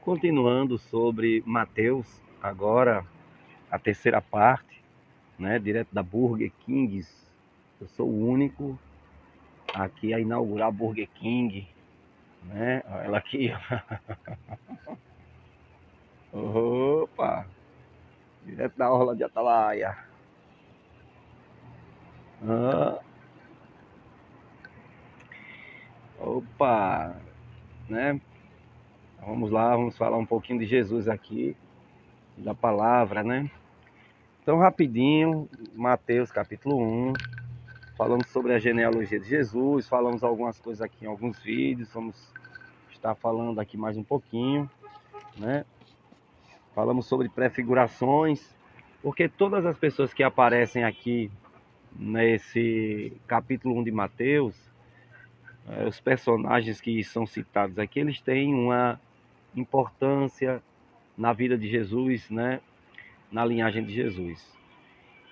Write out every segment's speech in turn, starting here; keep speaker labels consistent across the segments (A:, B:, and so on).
A: Continuando sobre Mateus, agora a terceira parte, né, direto da Burger Kings. Eu sou o único aqui a inaugurar a Burger King, né? Olha ela aqui. Opa! Direto da Orla de Atalaia. Ah, opa! Né? Vamos lá, vamos falar um pouquinho de Jesus aqui, da palavra, né? Então, rapidinho, Mateus capítulo 1, falamos sobre a genealogia de Jesus, falamos algumas coisas aqui em alguns vídeos, vamos estar falando aqui mais um pouquinho, né? Falamos sobre prefigurações, porque todas as pessoas que aparecem aqui nesse capítulo 1 de Mateus, os personagens que são citados aqui, eles têm uma importância na vida de Jesus, né? Na linhagem de Jesus.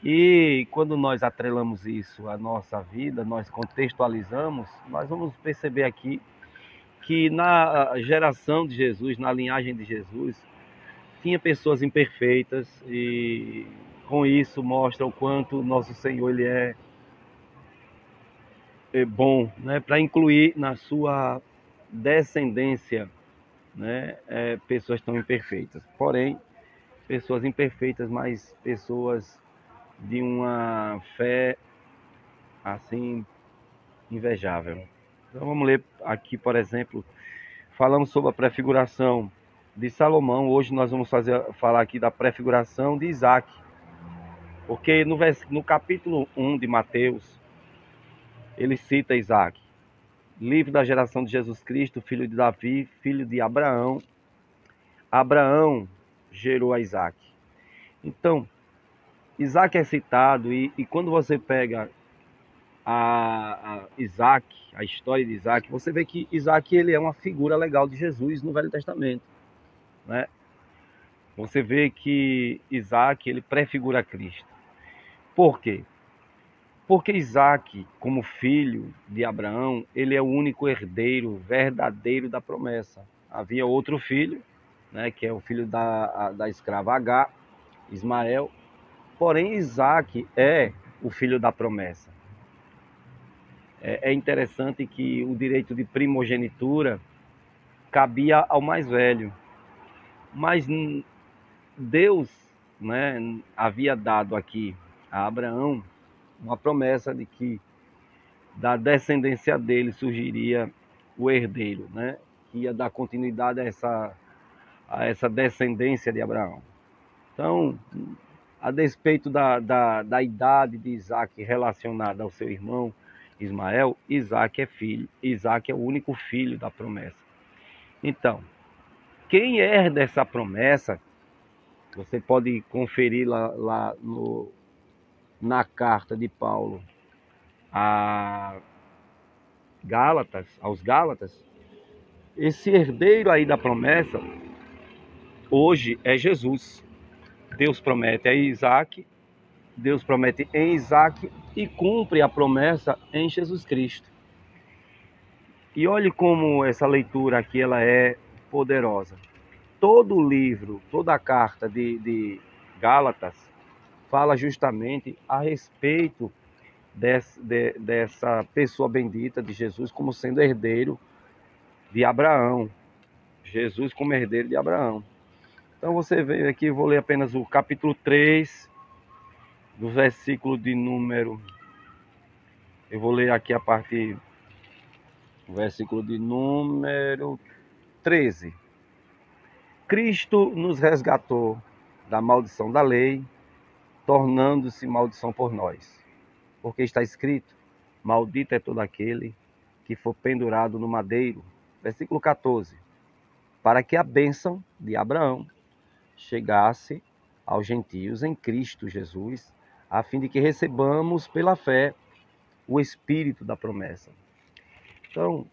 A: E quando nós atrelamos isso à nossa vida, nós contextualizamos, nós vamos perceber aqui que na geração de Jesus, na linhagem de Jesus, tinha pessoas imperfeitas e com isso mostra o quanto nosso Senhor ele é bom, né, para incluir na sua descendência, né, pessoas tão imperfeitas. Porém, pessoas imperfeitas, mas pessoas de uma fé assim invejável. Então vamos ler aqui, por exemplo, falamos sobre a prefiguração de Salomão. Hoje nós vamos falar aqui da prefiguração de Isaac. Porque no capítulo 1 de Mateus, ele cita Isaac, livro da geração de Jesus Cristo, filho de Davi, filho de Abraão. Abraão gerou a Isaac. Então, Isaac é citado e quando você pega a Isaac, a história de Isaac, você vê que Isaac ele é uma figura legal de Jesus no Velho Testamento, né? Você vê que Isaac ele prefigura Cristo. Por quê? Porque Isaac, como filho de Abraão, ele é o único herdeiro verdadeiro da promessa. Havia outro filho, né, que é o filho da escrava H, Ismael. Porém, Isaac é o filho da promessa. É interessante que o direito de primogenitura cabia ao mais velho. Mas Deus, né, havia dado aqui a Abraão uma promessa de que da descendência dele surgiria o herdeiro, né, que ia dar continuidade a essa descendência de Abraão. Então, a despeito da idade de Isaac relacionada ao seu irmão Ismael, Isaac é filho, Isaac é o único filho da promessa. Então, quem herda essa promessa, você pode conferir lá na carta de Paulo aos Gálatas, esse herdeiro aí da promessa, hoje é Jesus. Deus promete a Isaac, Deus promete em Isaac e cumpre a promessa em Jesus Cristo. E olhe como essa leitura aqui ela é poderosa. Todo o livro, toda a carta de Gálatas fala justamente a respeito dessa pessoa bendita de Jesus como sendo herdeiro de Abraão. Jesus como herdeiro de Abraão. Então você vê aqui, vou ler apenas o capítulo 3, do versículo de número... Eu vou ler aqui a parte do versículo de número 13. Cristo nos resgatou da maldição da lei, tornando-se maldição por nós. Porque está escrito, maldito é todo aquele que for pendurado no madeiro. Versículo 14. Para que a bênção de Abraão chegasse aos gentios em Cristo Jesus, a fim de que recebamos pela fé o Espírito da promessa. Então,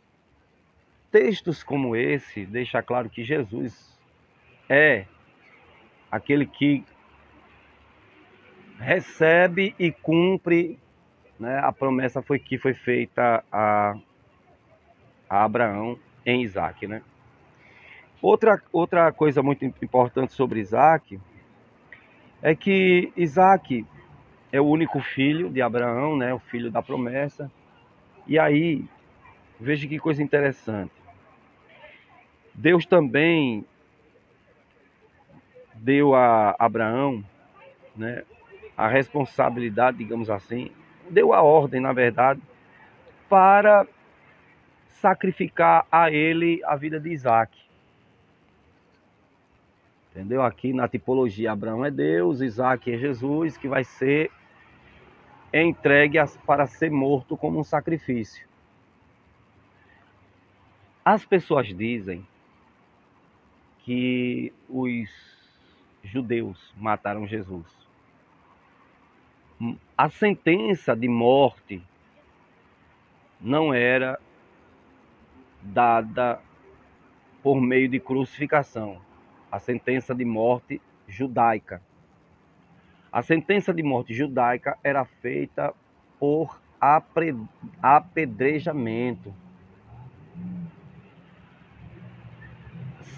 A: textos como esse deixam claro que Jesus é aquele que recebe e cumpre, né, a promessa que foi feita a Abraão em Isaac, né? Outra coisa muito importante sobre Isaac é que Isaac é o único filho de Abraão, né? O filho da promessa. E aí, veja que coisa interessante. Deus também deu a Abraão, né, a responsabilidade, digamos assim, deu a ordem, na verdade, para sacrificar a ele a vida de Isaac. Entendeu? Aqui na tipologia, Abraão é Deus, Isaac é Jesus, que vai ser entregue para ser morto como um sacrifício. As pessoas dizem que os judeus mataram Jesus. A sentença de morte não era dada por meio de crucificação. A sentença de morte judaica. A sentença de morte judaica era feita por apedrejamento.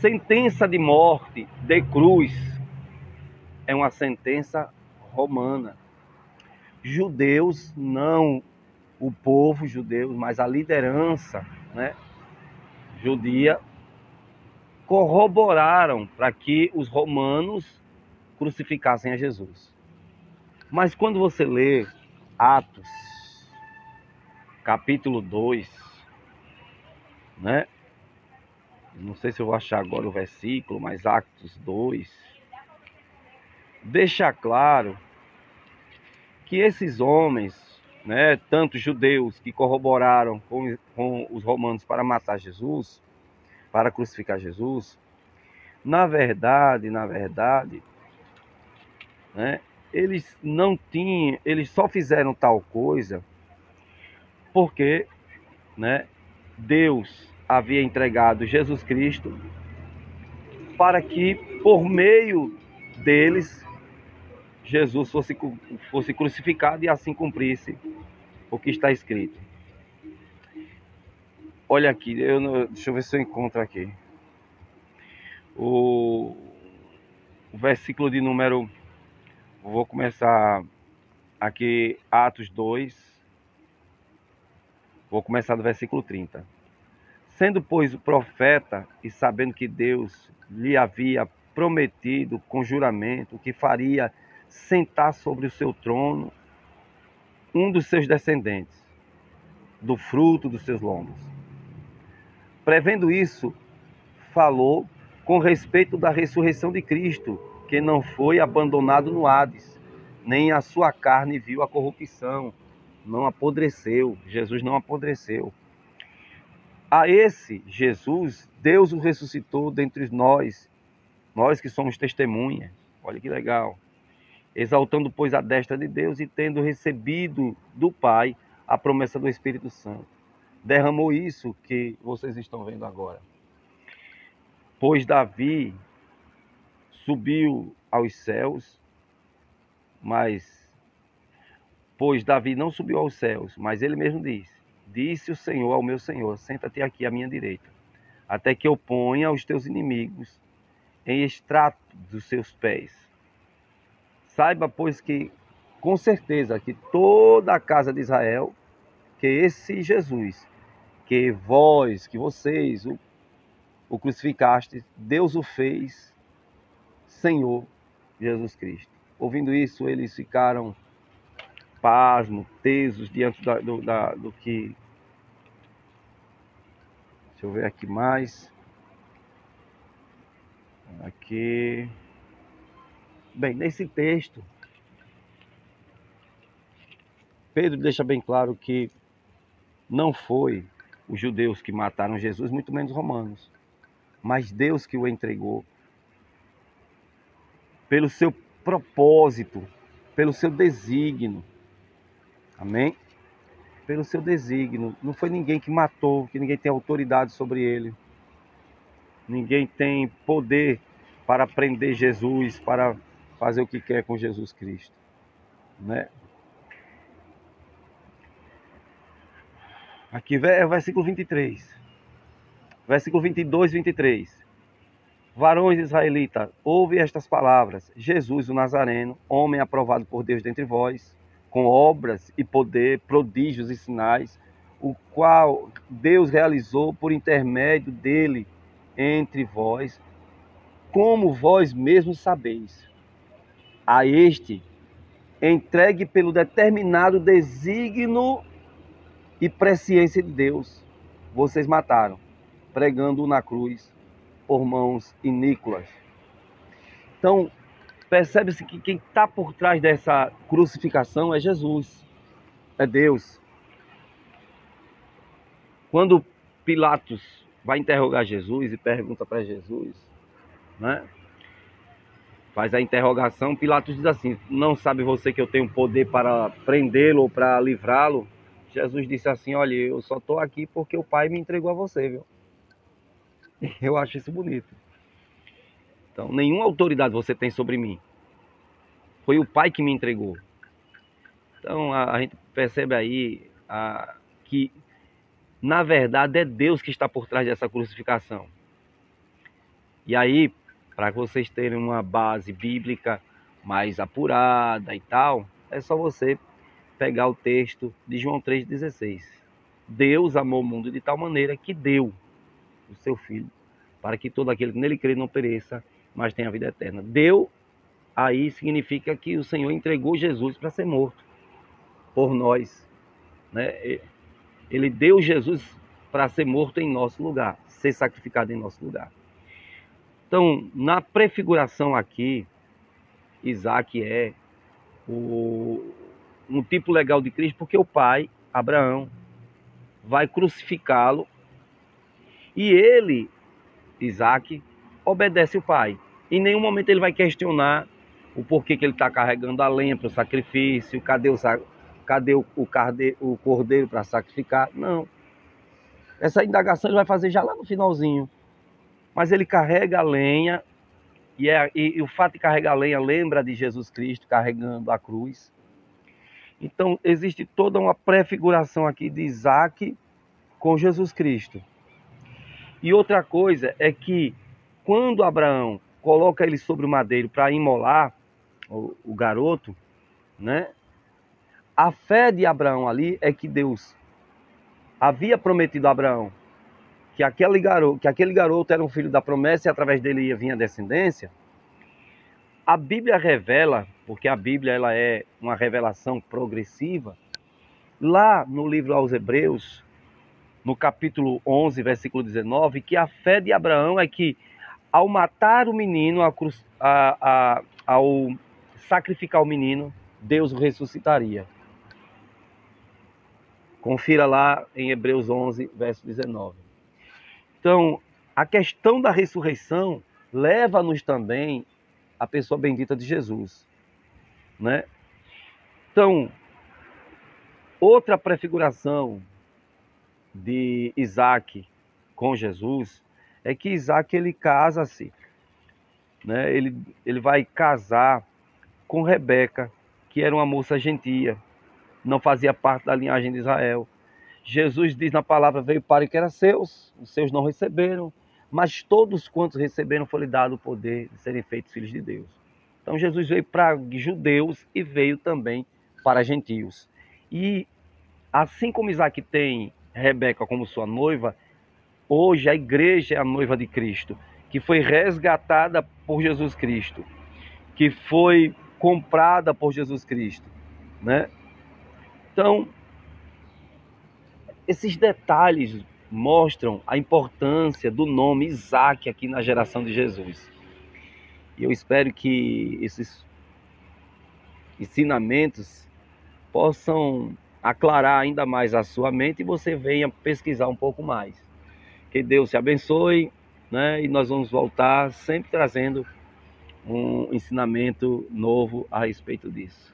A: Sentença de morte de cruz é uma sentença romana. Judeus, não o povo judeu, mas a liderança, né, judia, corroboraram para que os romanos crucificassem a Jesus. Mas quando você lê Atos, capítulo 2, né? Não sei se eu vou achar agora o versículo, mas Atos 2, deixa claro que esses homens, né, tanto judeus que corroboraram com os romanos para matar Jesus, para crucificar Jesus, na verdade, né, eles não tinham, eles só fizeram tal coisa porque, né, Deus havia entregado Jesus Cristo para que, por meio deles, Jesus fosse crucificado e assim cumprisse o que está escrito. Olha aqui, deixa eu ver se eu encontro aqui. O versículo de número... Vou começar aqui, Atos 2. Vou começar do versículo 30. Sendo, pois, o profeta, e sabendo que Deus lhe havia prometido com juramento que faria sentar sobre o seu trono um dos seus descendentes, do fruto dos seus lombos. Prevendo isso, falou com respeito da ressurreição de Cristo, que não foi abandonado no Hades, nem a sua carne viu a corrupção, não apodreceu. Jesus não apodreceu. A esse Jesus, Deus o ressuscitou dentre nós que somos testemunhas. Olha que legal. Exaltando, pois, a destra de Deus e tendo recebido do Pai a promessa do Espírito Santo. Derramou isso que vocês estão vendo agora. Pois Davi subiu aos céus, pois Davi não subiu aos céus, mas ele mesmo disse o Senhor ao meu Senhor, senta-te aqui à minha direita, até que eu ponha os teus inimigos em estrato dos seus pés. Saiba, pois, que com certeza que toda a casa de Israel, que esse Jesus, que vocês o crucificaste, Deus o fez Senhor Jesus Cristo. Ouvindo isso, eles ficaram pasmos, tesos diante do que... Deixa eu ver aqui mais. Aqui. Bem, nesse texto, Pedro deixa bem claro que não foi os judeus que mataram Jesus, muito menos os romanos, mas Deus que o entregou pelo seu propósito, pelo seu desígnio. Amém? Pelo seu desígnio. Não foi ninguém que matou, que ninguém tem autoridade sobre ele. Ninguém tem poder para prender Jesus, para fazer o que quer com Jesus Cristo, né? Aqui é o versículo 23. Versículo 22, 23. Varões israelitas, ouve estas palavras. Jesus, o Nazareno, homem aprovado por Deus dentre vós, com obras e poder, prodígios e sinais, o qual Deus realizou por intermédio dele entre vós, como vós mesmos sabeis. A este, entregue pelo determinado desígnio e presciência de Deus, vocês mataram, pregando-o na cruz por mãos iníquas. Então, percebe-se que quem está por trás dessa crucificação é Jesus, é Deus. Quando Pilatos vai interrogar Jesus e pergunta para Jesus, né? Faz a interrogação, Pilatos diz assim: não sabe você que eu tenho poder para prendê-lo ou para livrá-lo? Jesus disse assim: olha, eu só estou aqui porque o Pai me entregou a você, viu? Eu acho isso bonito. Então, nenhuma autoridade você tem sobre mim. Foi o Pai que me entregou. Então, a gente percebe aí que, na verdade, é Deus que está por trás dessa crucificação. E aí, para vocês terem uma base bíblica mais apurada e tal, é só você pegar o texto de João 3,16. Deus amou o mundo de tal maneira que deu o seu Filho, para que todo aquele que nele crê não pereça, mas tenha a vida eterna. Deu, aí significa que o Senhor entregou Jesus para ser morto por nós, né? Ele deu Jesus para ser morto em nosso lugar, ser sacrificado em nosso lugar. Então, na prefiguração aqui, Isaac é um tipo legal de Cristo, porque o pai, Abraão, vai crucificá-lo e ele, Isaac, obedece o pai. Em nenhum momento ele vai questionar o porquê que ele está carregando a lenha para o sacrifício, cadê o cordeiro para sacrificar. Não. Essa indagação ele vai fazer já lá no finalzinho. Mas ele carrega a lenha, e o fato de carregar a lenha lembra de Jesus Cristo carregando a cruz. Então existe toda uma prefiguração aqui de Isaac com Jesus Cristo. E outra coisa é que quando Abraão coloca ele sobre o madeiro para imolar o garoto, né? A fé de Abraão ali é que Deus havia prometido a Abraão que aquele garoto era um filho da promessa e através dele ia vir a descendência. A Bíblia revela, porque a Bíblia ela é uma revelação progressiva, lá no livro aos Hebreus, no capítulo 11, versículo 19, que a fé de Abraão é que ao matar o menino, ao sacrificar o menino, Deus o ressuscitaria. Confira lá em Hebreus 11, verso 19. Então, a questão da ressurreição leva-nos também à pessoa bendita de Jesus, né? Então, outra prefiguração de Isaac com Jesus é que Isaac ele casa-se, né? Ele vai casar com Rebeca, que era uma moça gentia, não fazia parte da linhagem de Israel. Jesus diz na palavra, veio para o que era seus, os seus não receberam, mas todos quantos receberam foi-lhe dado o poder de serem feitos filhos de Deus. Então Jesus veio para judeus e veio também para gentios. E assim como Isaac tem Rebeca como sua noiva, hoje a igreja é a noiva de Cristo, que foi resgatada por Jesus Cristo, que foi comprada por Jesus Cristo, né? Então, esses detalhes mostram a importância do nome Isaac aqui na geração de Jesus. E eu espero que esses ensinamentos possam aclarar ainda mais a sua mente e você venha pesquisar um pouco mais. Que Deus te abençoe, né? E nós vamos voltar sempre trazendo um ensinamento novo a respeito disso.